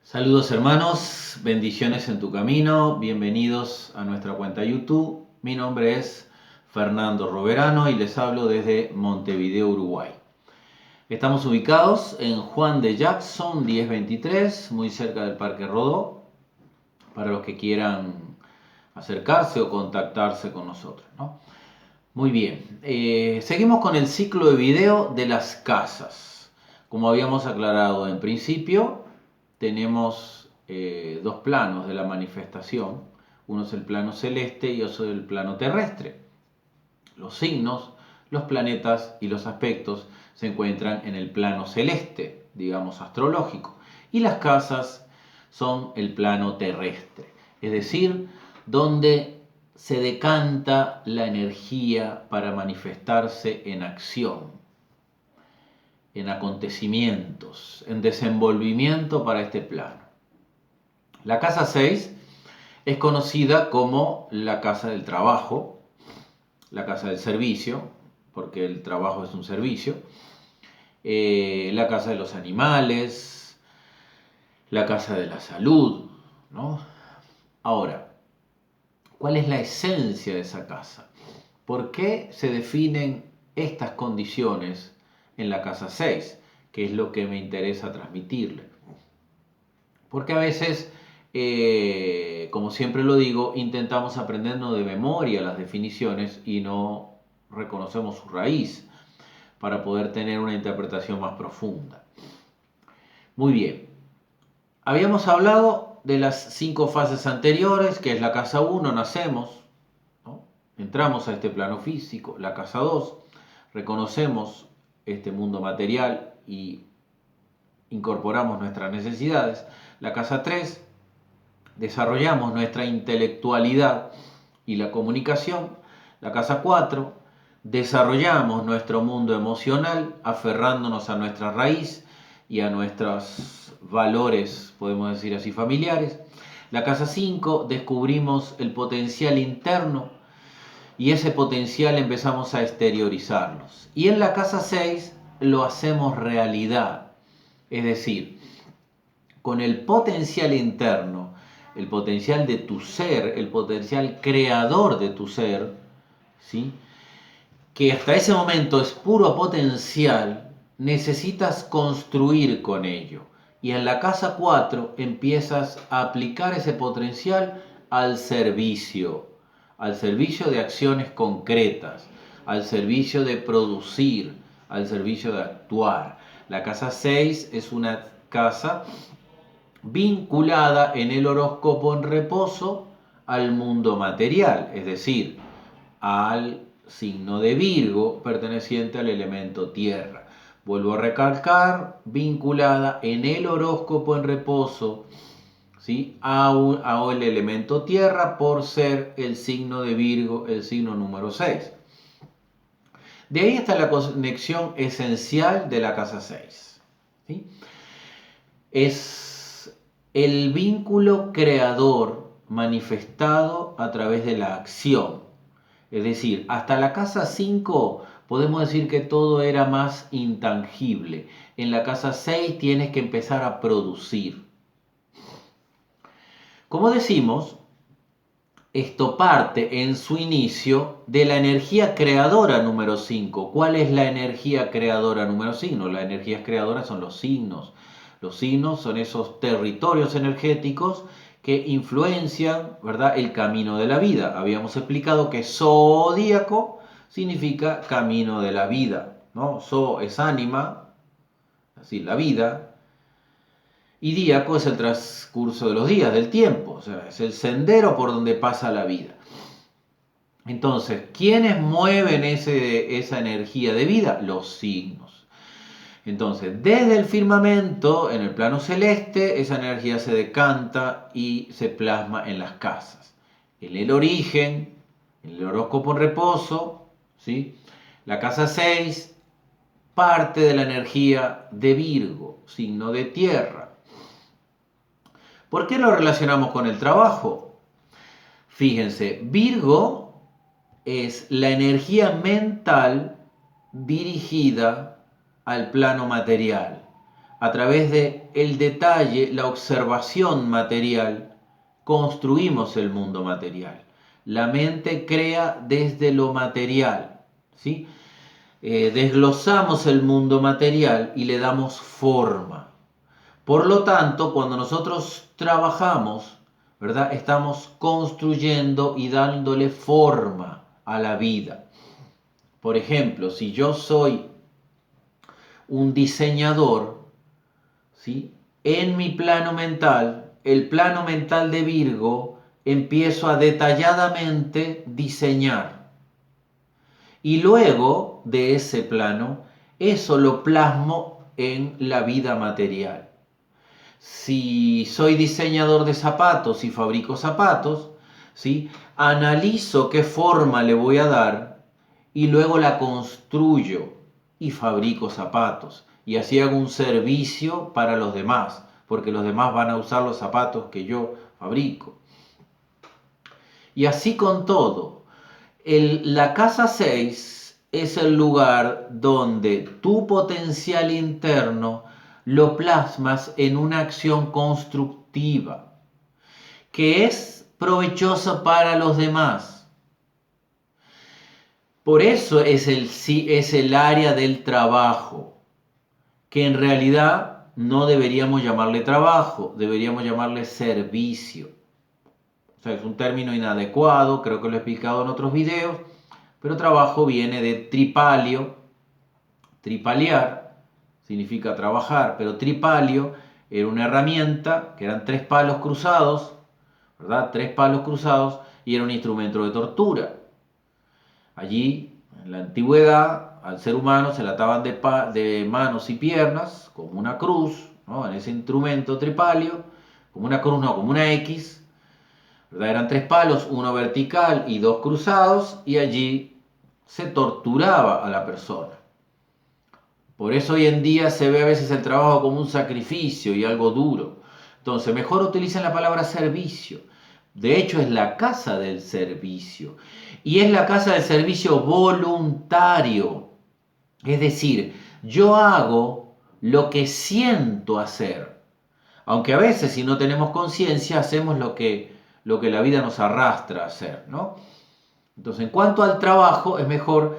Saludos hermanos, bendiciones en tu camino, bienvenidos a nuestra cuenta YouTube. Mi nombre es Fernando Roverano y les hablo desde Montevideo, Uruguay. Estamos ubicados en Juan de Jackson 1023, muy cerca del Parque Rodó, para los que quieran acercarse o contactarse con nosotros, ¿no? Muy bien, seguimos con el ciclo de video de las casas. Como habíamos aclarado en principio, tenemos dos planos de la manifestación. Uno es el plano celeste y otro es el plano terrestre. Los signos, los planetas y los aspectos se encuentran en el plano celeste, digamos astrológico. Y las casas son el plano terrestre, es decir, donde se decanta la energía para manifestarse en acción, en acontecimientos, en desenvolvimiento para este plano. La casa 6 es conocida como la casa del trabajo, la casa del servicio, porque el trabajo es un servicio, la casa de los animales, la casa de la salud, ¿no? Ahora, ¿cuál es la esencia de esa casa? ¿Por qué se definen estas condiciones en la casa 6? Que es lo que me interesa transmitirle. Porque a veces, como siempre lo digo, intentamos aprendernos de memoria las definiciones y no reconocemos su raíz para poder tener una interpretación más profunda. Muy bien, habíamos hablado de las 5 fases anteriores, que es la casa 1, nacemos, ¿no? Entramos a este plano físico. La casa 2, reconocemos este mundo material y incorporamos nuestras necesidades. La casa 3, desarrollamos nuestra intelectualidad y la comunicación. La casa 4, desarrollamos nuestro mundo emocional aferrándonos a nuestra raíz y a nuestros valores, podemos decir así, familiares. La casa 5, descubrimos el potencial interno y ese potencial empezamos a exteriorizarlos. Y en la casa 6 lo hacemos realidad, es decir, con el potencial interno, el potencial de tu ser, el potencial creador de tu ser, ¿sí? Que hasta ese momento es puro potencial, necesitas construir con ello. Y en la casa 4 empiezas a aplicar ese potencial al servicio de acciones concretas, al servicio de producir, al servicio de actuar. La casa 6 es una casa vinculada en el horóscopo en reposo al mundo material, es decir, al signo de Virgo perteneciente al elemento tierra. Vuelvo a recalcar, vinculada en el horóscopo en reposo, ¿sí? a el elemento tierra por ser el signo de Virgo, el signo número 6. De ahí está la conexión esencial de la casa 6. ¿Sí? Es el vínculo creador manifestado a través de la acción. Es decir, hasta la casa 5 podemos decir que todo era más intangible. En la casa 6 tienes que empezar a producir. Como decimos, esto parte en su inicio de la energía creadora número 5. ¿Cuál es la energía creadora número 5? Las energías creadoras son los signos. Los signos son esos territorios energéticos que influencian, ¿verdad?, el camino de la vida. Habíamos explicado que zodíaco significa camino de la vida, ¿no? So es ánima, así la vida, y díaco es el transcurso de los días, del tiempo, o sea, es el sendero por donde pasa la vida. Entonces, ¿quiénes mueven esa energía de vida? Los signos. Entonces, desde el firmamento, en el plano celeste, esa energía se decanta y se plasma en las casas. En el origen, en el horóscopo en reposo, ¿sí? La casa 6 parte de la energía de Virgo, signo de tierra. ¿Por qué lo relacionamos con el trabajo? Fíjense, Virgo es la energía mental dirigida al plano material, a través de el detalle, la observación material, construimos el mundo material. La mente crea desde lo material, ¿sí? Desglosamos el mundo material y le damos forma. Por lo tanto, cuando nosotros trabajamos, ¿verdad? Estamos construyendo y dándole forma a la vida. Por ejemplo, si yo soy un diseñador, ¿sí? En mi plano mental, el plano mental de Virgo, empiezo a detalladamente diseñar. Y luego de ese plano, eso lo plasmo en la vida material. Si soy diseñador de zapatos y fabrico zapatos, ¿sí? Analizo qué forma le voy a dar y luego la construyo y fabrico zapatos. Y así hago un servicio para los demás, porque los demás van a usar los zapatos que yo fabrico. Y así con todo. La casa 6 es el lugar donde tu potencial interno lo plasmas en una acción constructiva que es provechosa para los demás. Por eso es el área del trabajo, que en realidad no deberíamos llamarle trabajo, deberíamos llamarle servicio. O sea, es un término inadecuado, creo que lo he explicado en otros videos, pero trabajo viene de tripalio, tripaliar, significa trabajar, pero tripalio era una herramienta que eran 3 palos cruzados, ¿verdad? 3 palos cruzados y era un instrumento de tortura. Allí, en la antigüedad, al ser humano se le ataban de manos y piernas como una cruz, ¿no? En ese instrumento tripalio, como una cruz, no, como una X, ¿verdad? Eran 3 palos, uno vertical y 2 cruzados, y allí se torturaba a la persona. Por eso hoy en día se ve a veces el trabajo como un sacrificio y algo duro. Entonces, mejor utilicen la palabra servicio. De hecho, es la casa del servicio. Y es la casa del servicio voluntario. Es decir, yo hago lo que siento hacer. Aunque a veces, si no tenemos conciencia, hacemos lo que la vida nos arrastra a hacer, ¿no? Entonces, en cuanto al trabajo, es mejor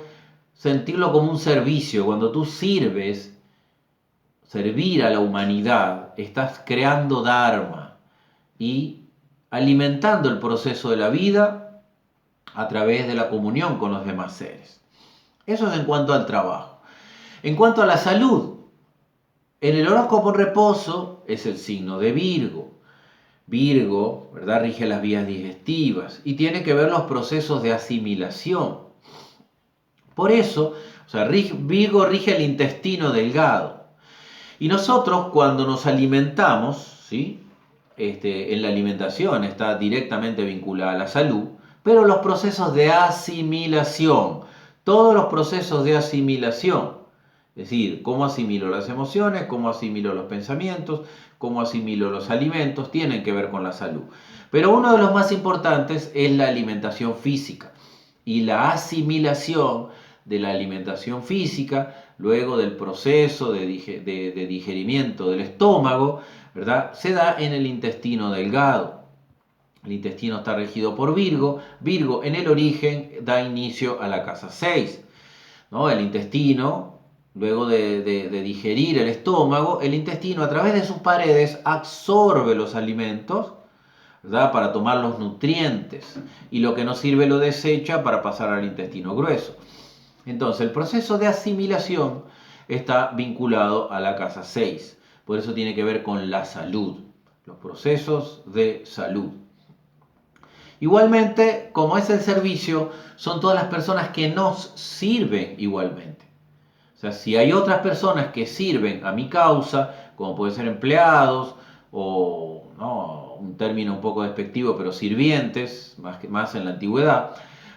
sentirlo como un servicio. Cuando tú sirves, servir a la humanidad, estás creando dharma y alimentando el proceso de la vida a través de la comunión con los demás seres. Eso es en cuanto al trabajo. En cuanto a la salud, en el horóscopo en reposo es el signo de Virgo. Virgo, ¿verdad? Rige las vías digestivas y tiene que ver los procesos de asimilación. Por eso, o sea, Virgo rige el intestino delgado. Y nosotros cuando nos alimentamos, ¿sí? En la alimentación está directamente vinculada a la salud, pero los procesos de asimilación, todos los procesos de asimilación, es decir, cómo asimilo las emociones, cómo asimilo los pensamientos, cómo asimilo los alimentos, tienen que ver con la salud. Pero uno de los más importantes es la alimentación física y la asimilación de la alimentación física, luego del proceso de digerimiento del estómago, ¿verdad? Se da en el intestino delgado. El intestino está regido por Virgo. Virgo en el origen da inicio a la casa 6, ¿no? El intestino, luego de digerir el estómago, el intestino a través de sus paredes absorbe los alimentos, ¿verdad? Para tomar los nutrientes, y lo que no sirve lo desecha para pasar al intestino grueso. Entonces, el proceso de asimilación está vinculado a la casa 6. Por eso tiene que ver con la salud, los procesos de salud. Igualmente, como es el servicio, son todas las personas que nos sirven igualmente. O sea, si hay otras personas que sirven a mi causa, como pueden ser empleados o, no, un término un poco despectivo, pero sirvientes, más en la antigüedad,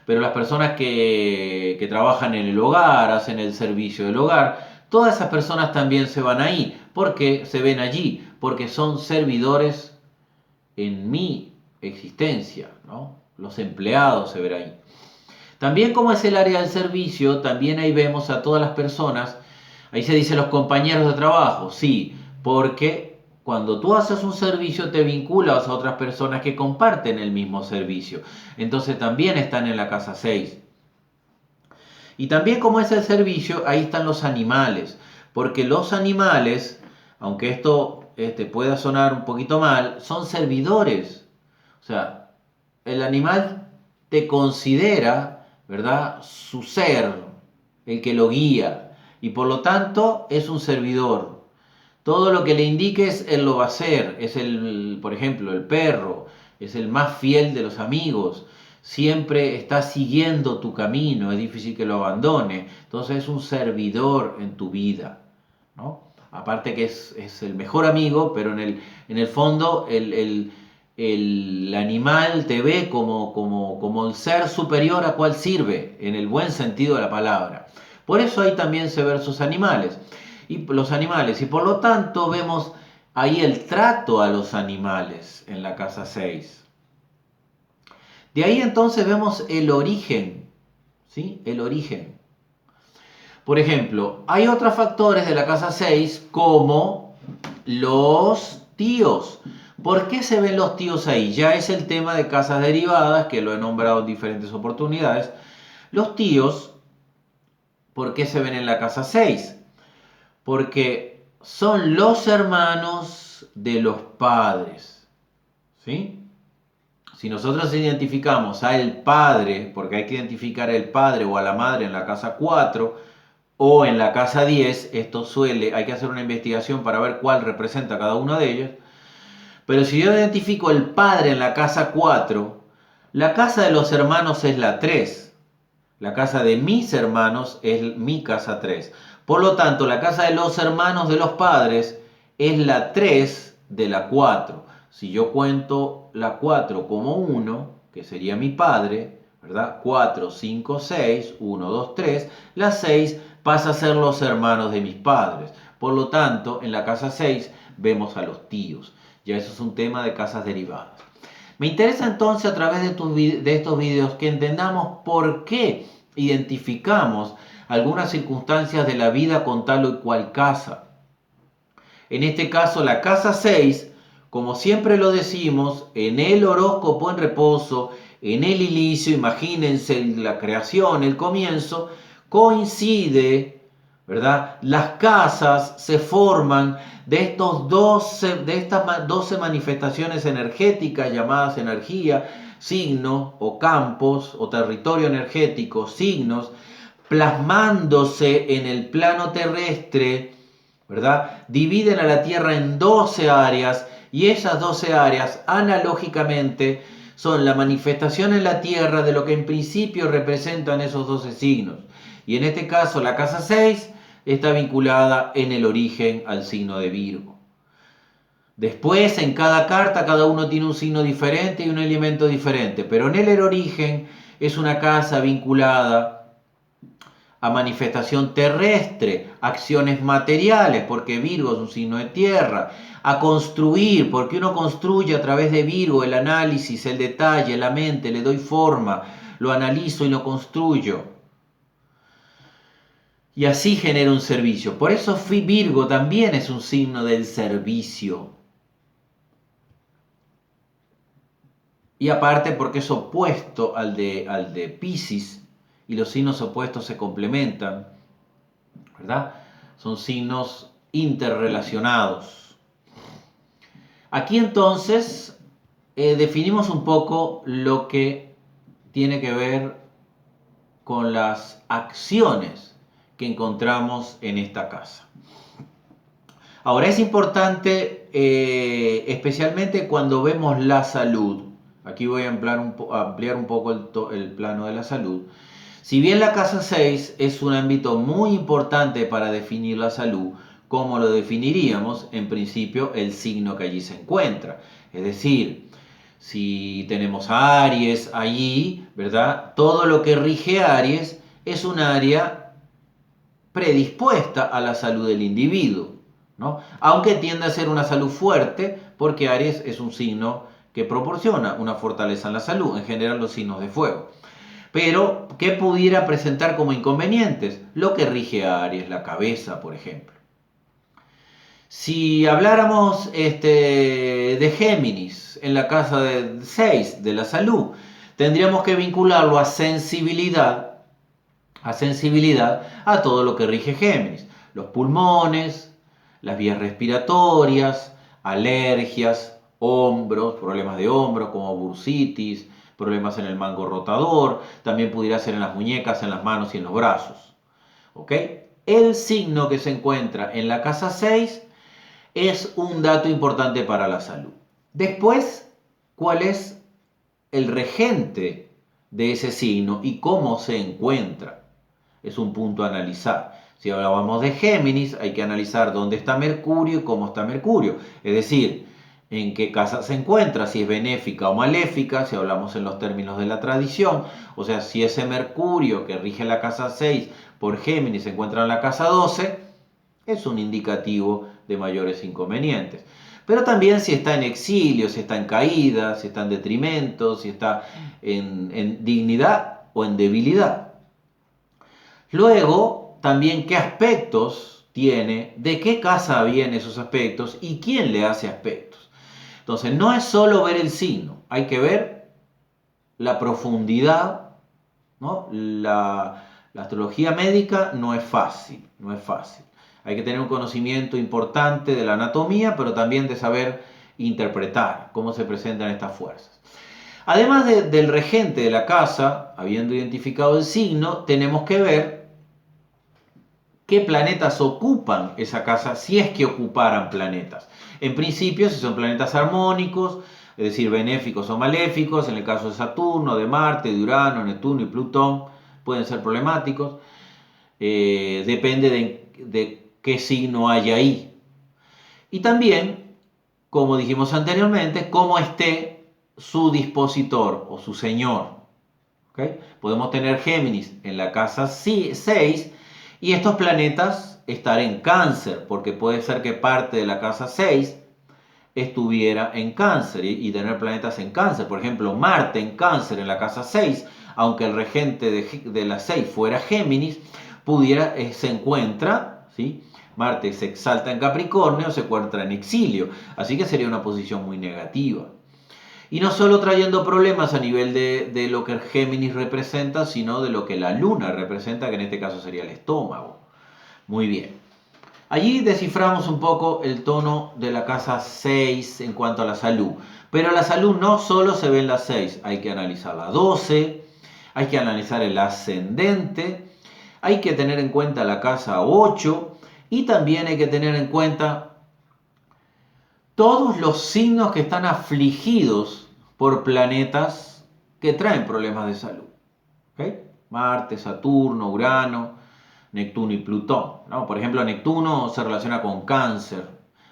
pero las personas que trabajan en el hogar, hacen el servicio del hogar, todas esas personas también se van ahí. ¿Por qué se ven allí? Porque son servidores en mi existencia, ¿no? Los empleados se ven ahí. También como es el área del servicio, también ahí vemos a todas las personas, ahí se dice los compañeros de trabajo, sí, porque cuando tú haces un servicio te vinculas a otras personas que comparten el mismo servicio. Entonces también están en la casa 6. Y también como es el servicio, ahí están los animales. Porque los animales, aunque esto pueda sonar un poquito mal, son servidores. O sea, el animal te considera, ¿verdad?, su ser, el que lo guía. Y por lo tanto es un servidor. Todo lo que le indiques, él lo va a hacer. Es por ejemplo, el perro, es el más fiel de los amigos. Siempre está siguiendo tu camino, es difícil que lo abandone. Entonces es un servidor en tu vida, ¿no? Aparte que es el mejor amigo, pero en el fondo el animal te ve como el ser superior a cual sirve, en el buen sentido de la palabra. Por eso ahí también se ven sus animales y los animales. Y por lo tanto vemos ahí el trato a los animales en la casa 6. De ahí entonces vemos el origen, ¿sí? El origen. Por ejemplo, hay otros factores de la casa 6 como los tíos. ¿Por qué se ven los tíos ahí? Ya es el tema de casas derivadas, que lo he nombrado en diferentes oportunidades. Los tíos, ¿por qué se ven en la casa 6? Porque son los hermanos de los padres, ¿sí? Si nosotros identificamos al padre, porque hay que identificar al padre o a la madre en la casa 4 o en la casa 10, hay que hacer una investigación para ver cuál representa cada una de ellas. Pero si yo identifico el padre en la casa 4, la casa de los hermanos es la 3. La casa de mis hermanos es mi casa 3. Por lo tanto, la casa de los hermanos de los padres es la 3 de la 4. Si yo cuento la 4 como 1, que sería mi padre, ¿verdad? 4, 5, 6, 1, 2, 3. La 6 pasa a ser los hermanos de mis padres. Por lo tanto, en la casa 6 vemos a los tíos. Ya eso es un tema de casas derivadas. Me interesa entonces a través de estos videos que entendamos por qué identificamos algunas circunstancias de la vida con tal o cual casa. En este caso, la casa 6, como siempre lo decimos, en el horóscopo en reposo, en el ilicio, imagínense la creación, el comienzo, coincide, ¿verdad? Las casas se forman de estas 12 manifestaciones energéticas llamadas energía, signos o campos o territorio energético, signos, plasmándose en el plano terrestre, ¿verdad? Dividen a la Tierra en 12 áreas y esas 12 áreas analógicamente son la manifestación en la Tierra de lo que en principio representan esos 12 signos. Y en este caso la casa 6 está vinculada en el origen al signo de Virgo. Después en cada carta cada uno tiene un signo diferente y un elemento diferente, pero en el origen es una casa vinculada a manifestación terrestre, acciones materiales, porque Virgo es un signo de tierra, a construir, porque uno construye a través de Virgo el análisis, el detalle, la mente, le doy forma, lo analizo y lo construyo. Y así genera un servicio. Por eso Virgo también es un signo del servicio. Y aparte porque es opuesto al de Piscis, y los signos opuestos se complementan, ¿verdad? Son signos interrelacionados. Aquí entonces definimos un poco lo que tiene que ver con las acciones que encontramos en esta casa. Ahora es importante, especialmente cuando vemos la salud. Aquí voy a ampliar un poco el plano de la salud. Si bien la casa 6 es un ámbito muy importante para definir la salud, ¿cómo lo definiríamos? En principio, el signo que allí se encuentra. Es decir, si tenemos a Aries allí, ¿verdad? Todo lo que rige a Aries es un área predispuesta a la salud del individuo, ¿no? Aunque tiende a ser una salud fuerte, porque Aries es un signo que proporciona una fortaleza en la salud, en general los signos de fuego. Pero, ¿qué pudiera presentar como inconvenientes? Lo que rige a Aries, la cabeza, por ejemplo. Si habláramos de Géminis en la casa de 6 de la salud, tendríamos que vincularlo a todo lo que rige Géminis. Los pulmones, las vías respiratorias, alergias, hombros, problemas de hombros como bursitis, problemas en el mango rotador, también pudiera ser en las muñecas, en las manos y en los brazos. ¿Ok? El signo que se encuentra en la casa 6 es un dato importante para la salud. Después, ¿cuál es el regente de ese signo y cómo se encuentra? Es un punto a analizar. Si hablábamos de Géminis, hay que analizar dónde está Mercurio y cómo está Mercurio. Es decir, en qué casa se encuentra, si es benéfica o maléfica, si hablamos en los términos de la tradición. O sea, si ese Mercurio que rige la casa 6 por Géminis se encuentra en la casa 12, es un indicativo de mayores inconvenientes. Pero también si está en exilio, si está en caída, si está en detrimento, si está en dignidad o en debilidad. Luego, también qué aspectos tiene, de qué casa vienen esos aspectos y quién le hace aspectos. Entonces, no es solo ver el signo, hay que ver la profundidad, ¿no? La astrología médica no es fácil, no es fácil. Hay que tener un conocimiento importante de la anatomía, pero también de saber interpretar cómo se presentan estas fuerzas. Además del regente de la casa, habiendo identificado el signo, tenemos que ver qué planetas ocupan esa casa, si es que ocuparan planetas. En principio, si son planetas armónicos, es decir, benéficos o maléficos, en el caso de Saturno, de Marte, de Urano, Neptuno y Plutón, pueden ser problemáticos. Depende de qué signo hay ahí. Y también, como dijimos anteriormente, cómo esté su dispositor o su señor. ¿Okay? Podemos tener Géminis en la casa 6 y estos planetas estar en Cáncer, porque puede ser que parte de la casa 6 estuviera en Cáncer y tener planetas en Cáncer. Por ejemplo, Marte en Cáncer en la casa 6, aunque el regente de la 6 fuera Géminis, se encuentra, ¿sí? Marte se exalta en Capricornio, se encuentra en exilio, así que sería una posición muy negativa. Y no solo trayendo problemas a nivel de lo que Géminis representa, sino de lo que la Luna representa, que en este caso sería el estómago. Muy bien. Allí desciframos un poco el tono de la casa 6 en cuanto a la salud. Pero la salud no solo se ve en la 6, hay que analizar la 12, hay que analizar el ascendente, hay que tener en cuenta la casa 8 y también hay que tener en cuenta todos los signos que están afligidos por planetas que traen problemas de salud. ¿Okay? Marte, Saturno, Urano, Neptuno y Plutón, ¿no? Por ejemplo, Neptuno se relaciona con cáncer,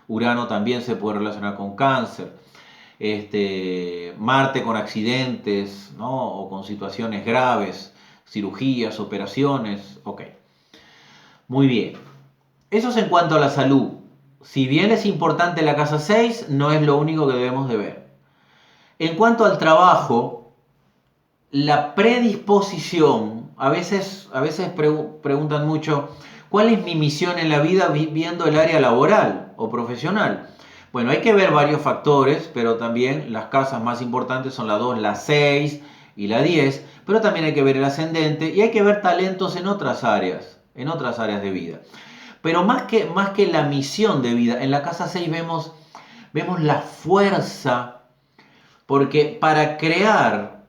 Urano también se puede relacionar con cáncer, Marte con accidentes, ¿no? O con situaciones graves, cirugías, operaciones, ok. Muy bien. Eso es en cuanto a la salud. Si bien es importante la casa 6, no es lo único que debemos de ver. En cuanto al trabajo, la predisposición, a veces preguntan mucho, ¿cuál es mi misión en la vida viendo el área laboral o profesional? Bueno, hay que ver varios factores, pero también las casas más importantes son la 2, la 6 y la 10, pero también hay que ver el ascendente y hay que ver talentos en otras áreas de vida. Pero más que la misión de vida, en la casa 6 vemos la fuerza, porque para crear,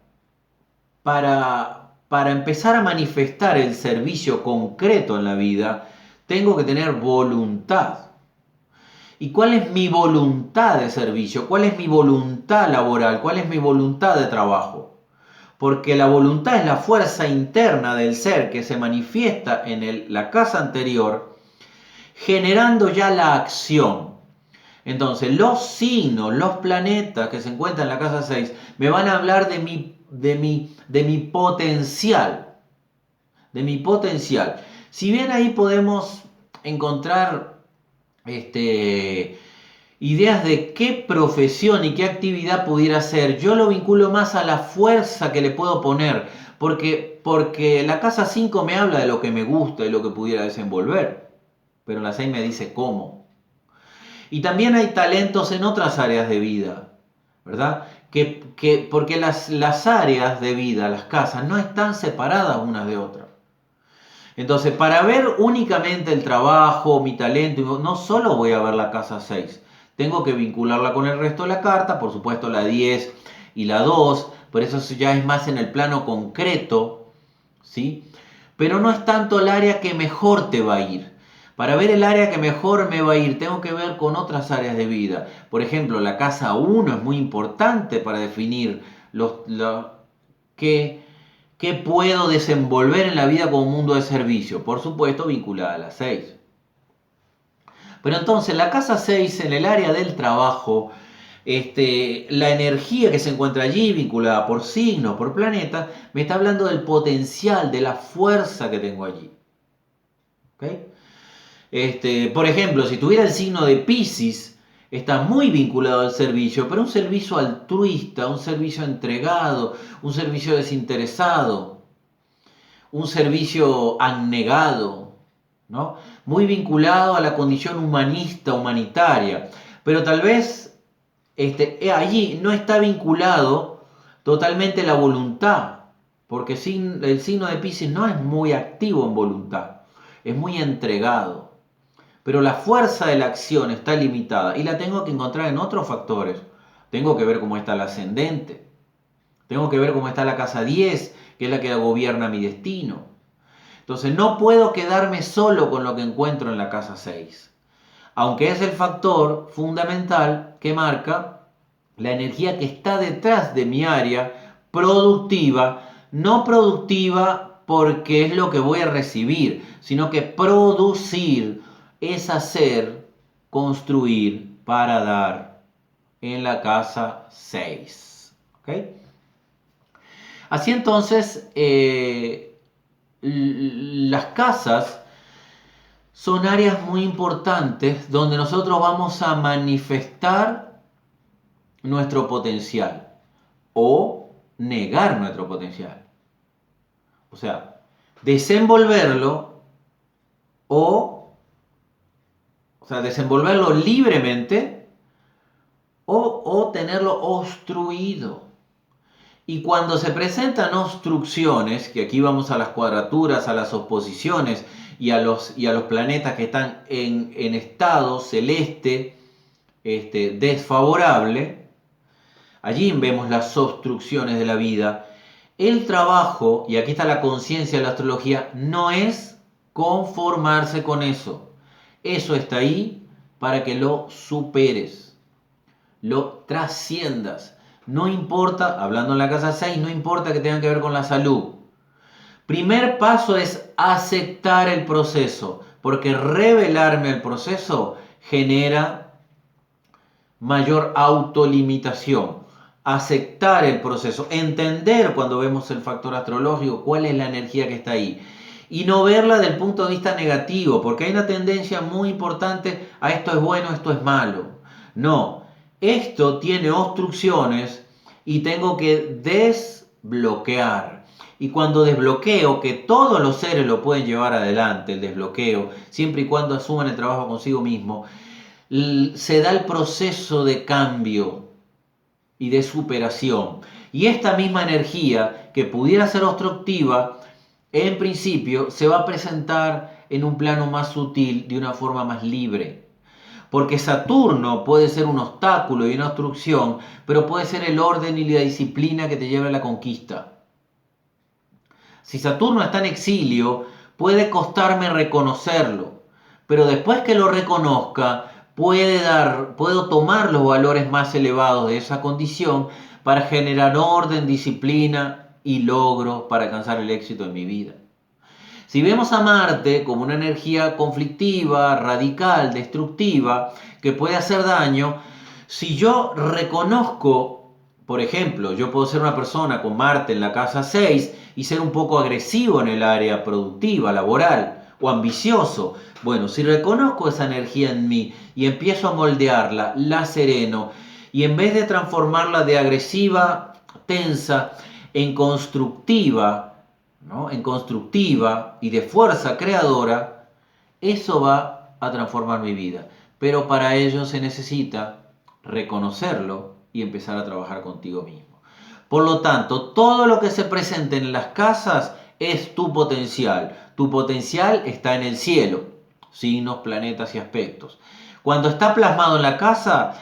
para empezar a manifestar el servicio concreto en la vida, tengo que tener voluntad. ¿Y cuál es mi voluntad de servicio? ¿Cuál es mi voluntad laboral? ¿Cuál es mi voluntad de trabajo? Porque la voluntad es la fuerza interna del ser que se manifiesta en la casa anterior, generando ya la acción. Entonces, los signos, los planetas que se encuentran en la casa 6 me van a hablar de mi potencial. De mi potencial. Si bien ahí podemos encontrar ideas de qué profesión y qué actividad pudiera ser, yo lo vinculo más a la fuerza que le puedo poner, porque la casa 5 me habla de lo que me gusta y lo que pudiera desenvolver, pero la 6 me dice cómo. Y también hay talentos en otras áreas de vida, ¿verdad? Porque las áreas de vida, las casas, no están separadas unas de otras. Entonces, para ver únicamente el trabajo, mi talento, no solo voy a ver la casa 6, tengo que vincularla con el resto de la carta, por supuesto la 10 y la 2, por eso ya es más en el plano concreto, ¿sí? Pero no es tanto el área que mejor te va a ir. Para ver el área que mejor me va a ir, tengo que ver con otras áreas de vida. Por ejemplo, la casa 1 es muy importante para definir qué puedo desenvolver en la vida como mundo de servicio. Por supuesto, vinculada a la 6. Pero entonces, la casa 6 en el área del trabajo, la energía que se encuentra allí, vinculada por signos, por planetas, me está hablando del potencial, de la fuerza que tengo allí. ¿Okay? Por ejemplo, si tuviera el signo de Piscis, está muy vinculado al servicio, pero un servicio altruista, un servicio entregado, un servicio desinteresado, un servicio abnegado, ¿no? Muy vinculado a la condición humanista, humanitaria, pero tal vez allí no está vinculado totalmente la voluntad, porque el signo de Piscis no es muy activo en voluntad, es muy entregado. Pero la fuerza de la acción está limitada y la tengo que encontrar en otros factores. Tengo que ver cómo está el ascendente. Tengo que ver cómo está la casa 10, que es la que gobierna mi destino. Entonces no puedo quedarme solo con lo que encuentro en la casa 6. Aunque es el factor fundamental que marca la energía que está detrás de mi área productiva, no productiva porque es lo que voy a recibir, sino que producir es hacer, construir para dar en la casa 6. ¿Okay? Así entonces, las casas son áreas muy importantes donde nosotros vamos a manifestar nuestro potencial o negar nuestro potencial. O sea, desenvolverlo o sea, desenvolverlo libremente o tenerlo obstruido. Y cuando se presentan obstrucciones, que aquí vamos a las cuadraturas, a las oposiciones y a los planetas que están en estado celeste desfavorable, allí vemos las obstrucciones de la vida. El trabajo, y aquí está la conciencia de la astrología, no es conformarse con eso. Eso está ahí para que lo superes, lo trasciendas. No importa, hablando en la casa 6, no importa que tenga que ver con la salud. Primer paso es aceptar el proceso, porque revelarme el proceso genera mayor autolimitación. Aceptar el proceso, entender cuando vemos el factor astrológico cuál es la energía que está ahí y no verla del punto de vista negativo, porque hay una tendencia muy importante a esto es bueno, esto es malo. No, esto tiene obstrucciones y tengo que desbloquear. Y cuando desbloqueo, que todos los seres lo pueden llevar adelante, el desbloqueo, siempre y cuando asuman el trabajo consigo mismo, se da el proceso de cambio y de superación. Y esta misma energía que pudiera ser obstructiva, en principio se va a presentar en un plano más sutil, de una forma más libre. Porque Saturno puede ser un obstáculo y una obstrucción, pero puede ser el orden y la disciplina que te lleva a la conquista. Si Saturno está en exilio, puede costarme reconocerlo, pero después que lo reconozca, puedo tomar los valores más elevados de esa condición para generar orden, disciplina y logros para alcanzar el éxito en mi vida. Si vemos a Marte como una energía conflictiva, radical, destructiva, que puede hacer daño, si yo reconozco, por ejemplo, yo puedo ser una persona con Marte en la casa 6 y ser un poco agresivo en el área productiva, laboral o ambicioso. Bueno, si reconozco esa energía en mí y empiezo a moldearla, la sereno, y en vez de transformarla de agresiva, tensa, en constructiva, ¿no? En constructiva y de fuerza creadora, eso va a transformar mi vida. pero para ello se necesita reconocerlo y empezar a trabajar contigo mismo. Por lo tanto, todo lo que se presente en las casas es tu potencial. Tu potencial está en el cielo, signos, planetas y aspectos. Cuando está plasmado en la casa,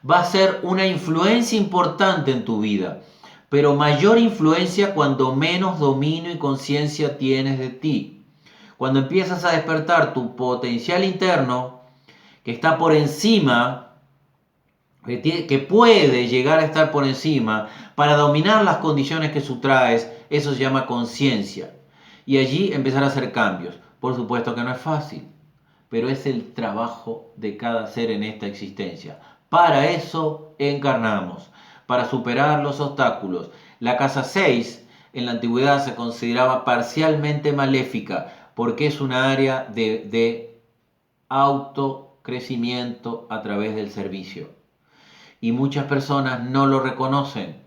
va a ser una influencia importante en tu vida, pero mayor influencia cuando menos dominio y conciencia tienes de ti. Cuando empiezas a despertar tu potencial interno, que está por encima, que puede llegar a estar por encima, para dominar las condiciones que sustraes, eso se llama conciencia. Y allí empezar a hacer cambios. Por supuesto que no es fácil, pero es el trabajo de cada ser en esta existencia. Para eso encarnamos, para superar los obstáculos. La casa 6 en la antigüedad se consideraba parcialmente maléfica porque es una área de autocrecimiento a través del servicio. Y muchas personas no lo reconocen.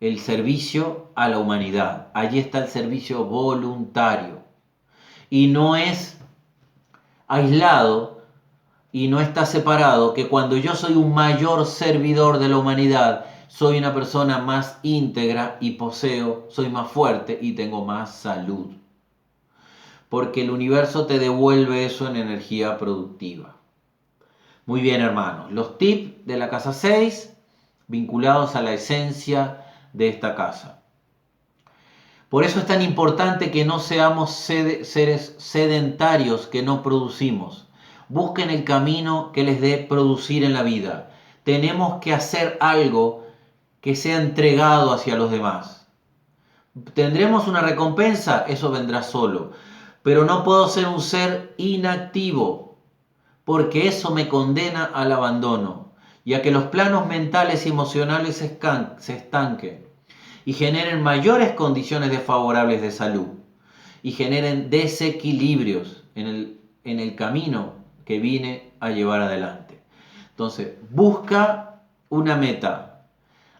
El servicio a la humanidad. Allí está el servicio voluntario. Y no es aislado y no está separado que cuando yo soy un mayor servidor de la humanidad, soy una persona más íntegra y soy más fuerte y tengo más salud. Porque el universo te devuelve eso en energía productiva. Muy bien, hermanos, los tips de la casa 6 vinculados a la esencia de esta casa. Por eso es tan importante que no seamos seres sedentarios que no producimos. Busquen el camino que les dé producir en la vida. Tenemos que hacer algo que sea entregado hacia los demás. ¿Tendremos una recompensa? Eso vendrá solo. Pero no puedo ser un ser inactivo, porque eso me condena al abandono y a que los planos mentales y emocionales se estanquen y generen mayores condiciones desfavorables de salud y generen desequilibrios en el camino que vine a llevar adelante. Entonces, busca una meta,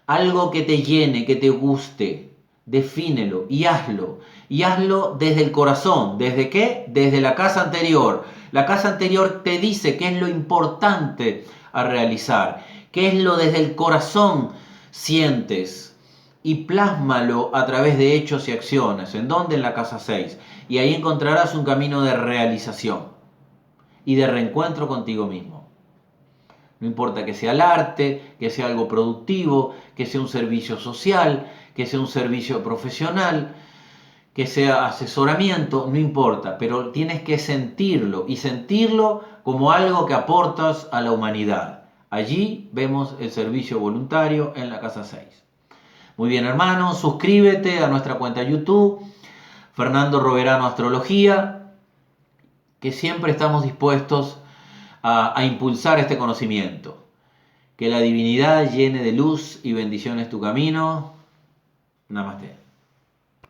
algo que te llene, que te guste, defínelo y hazlo. Y hazlo desde el corazón. ¿Desde qué? Desde la casa anterior. La casa anterior te dice qué es lo importante a realizar, qué es lo desde el corazón sientes. Y plásmalo a través de hechos y acciones. ¿En dónde? En la casa 6. Y ahí encontrarás un camino de realización y de reencuentro contigo mismo. No importa que sea el arte, que sea algo productivo, que sea un servicio social, que sea un servicio profesional, que sea asesoramiento, no importa, pero tienes que sentirlo y sentirlo como algo que aportas a la humanidad. Allí vemos el servicio voluntario en la casa 6. Muy bien, hermanos, suscríbete a nuestra cuenta YouTube, Fernando Roverano Astrología, que siempre estamos dispuestos a impulsar este conocimiento. Que la divinidad llene de luz y bendiciones tu camino. Namaste.